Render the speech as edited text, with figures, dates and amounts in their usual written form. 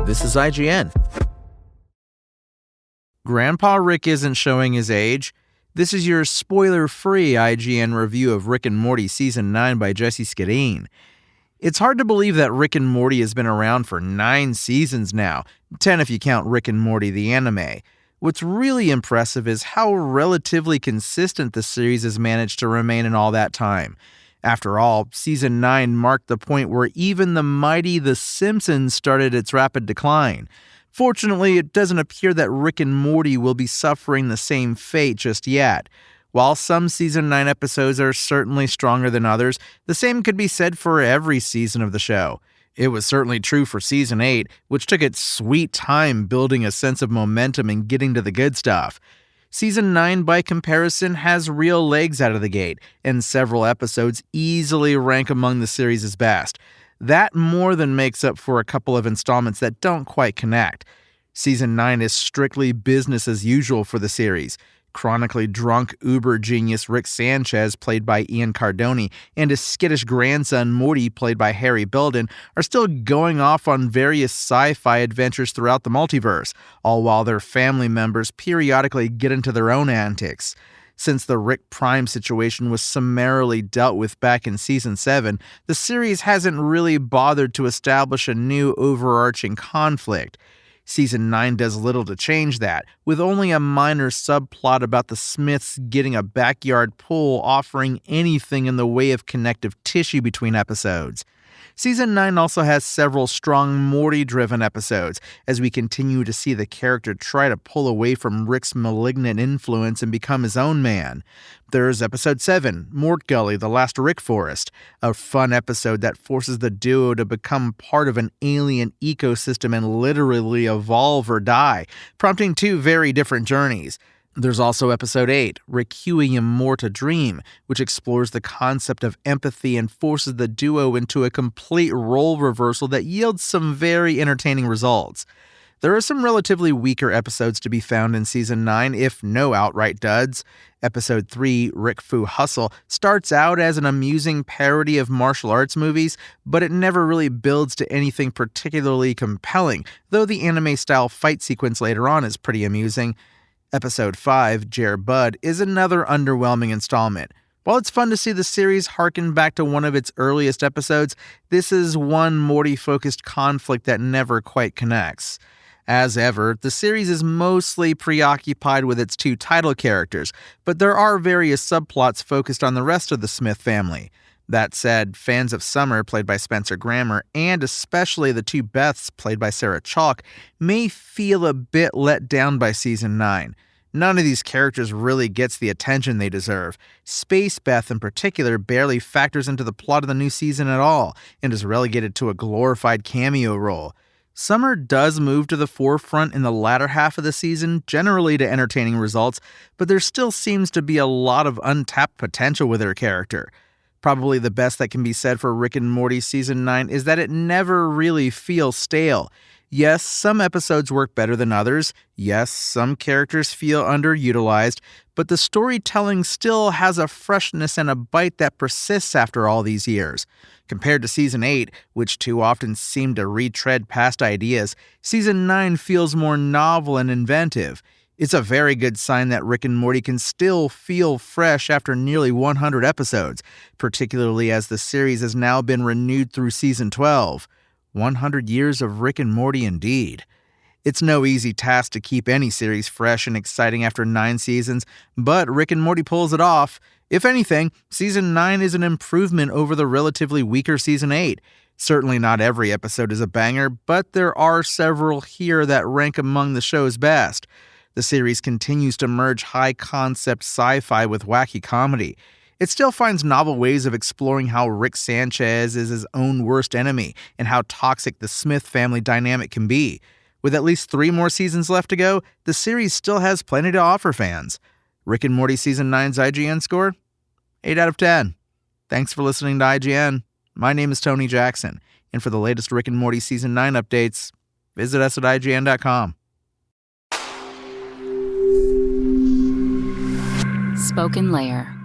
This is IGN. Grandpa Rick isn't showing his age. This is your spoiler-free IGN review of Rick and Morty Season 9 by Jesse Skadeen. It's hard to believe that Rick and Morty has been around for 9 seasons now, 10 if you count Rick and Morty the anime. What's really impressive is how relatively consistent the series has managed to remain in all that time. After all, Season 9 marked the point where even the mighty The Simpsons started its rapid decline. Fortunately, it doesn't appear that Rick and Morty will be suffering the same fate just yet. While some Season 9 episodes are certainly stronger than others, the same could be said for every season of the show. It was certainly true for Season 8, which took its sweet time building a sense of momentum and getting to the good stuff. Season 9, by comparison, has real legs out of the gate, and several episodes easily rank among the series' best. That more than makes up for a couple of installments that don't quite connect. Season 9 is strictly business as usual for the series. Chronically drunk uber genius Rick Sanchez, played by Ian Cardone, and his skittish grandson Morty, played by Harry Belden, are still going off on various sci-fi adventures throughout the multiverse, all while their family members periodically get into their own antics. Since the Rick Prime situation was summarily dealt with back in Season 7, the series hasn't really bothered to establish a new overarching conflict. Season 9 does little to change that, with only a minor subplot about the Smiths getting a backyard pool offering anything in the way of connective tissue between episodes. Season 9 also has several strong Morty-driven episodes, as we continue to see the character try to pull away from Rick's malignant influence and become his own man. There's Episode 7, Mort Gully, The Last Rick Forest, a fun episode that forces the duo to become part of an alien ecosystem and literally evolve or die, prompting 2 very different journeys. There's also Episode 8, Requiem Mort a Dream, which explores the concept of empathy and forces the duo into a complete role reversal that yields some very entertaining results. There are some relatively weaker episodes to be found in Season 9, if no outright duds. Episode 3, Rick Fu Hustle, starts out as an amusing parody of martial arts movies, but it never really builds to anything particularly compelling, though the anime-style fight sequence later on is pretty amusing. Episode 5, Jer Bud, is another underwhelming installment. While it's fun to see the series harken back to one of its earliest episodes, this is one Morty-focused conflict that never quite connects. As ever, the series is mostly preoccupied with its 2 title characters, but there are various subplots focused on the rest of the Smith family. That said, fans of Summer, played by Spencer Grammer, and especially the 2 Beths, played by Sarah Chalk, may feel a bit let down by Season 9. None of these characters really gets the attention they deserve. Space Beth, in particular, barely factors into the plot of the new season at all, and is relegated to a glorified cameo role. Summer does move to the forefront in the latter half of the season, generally to entertaining results, but there still seems to be a lot of untapped potential with her character. Probably the best that can be said for Rick and Morty Season 9 is that it never really feels stale. Yes, some episodes work better than others. Yes, some characters feel underutilized, but the storytelling still has a freshness and a bite that persists after all these years. Compared to Season 8, which too often seemed to retread past ideas, Season 9 feels more novel and inventive. It's a very good sign that Rick and Morty can still feel fresh after nearly 100 episodes, particularly as the series has now been renewed through Season 12. 100 years of Rick and Morty indeed. It's no easy task to keep any series fresh and exciting after 9 seasons, but Rick and Morty pulls it off. If anything, Season 9 is an improvement over the relatively weaker Season 8. Certainly not every episode is a banger, but there are several here that rank among the show's best. The series continues to merge high-concept sci-fi with wacky comedy. It still finds novel ways of exploring how Rick Sanchez is his own worst enemy and how toxic the Smith family dynamic can be. With at least 3 more seasons left to go, the series still has plenty to offer fans. Rick and Morty Season 9's IGN score? 8 out of 10. Thanks for listening to IGN. My name is Tony Jackson, and for the latest Rick and Morty Season 9 updates, visit us at IGN.com. Spoken Layer.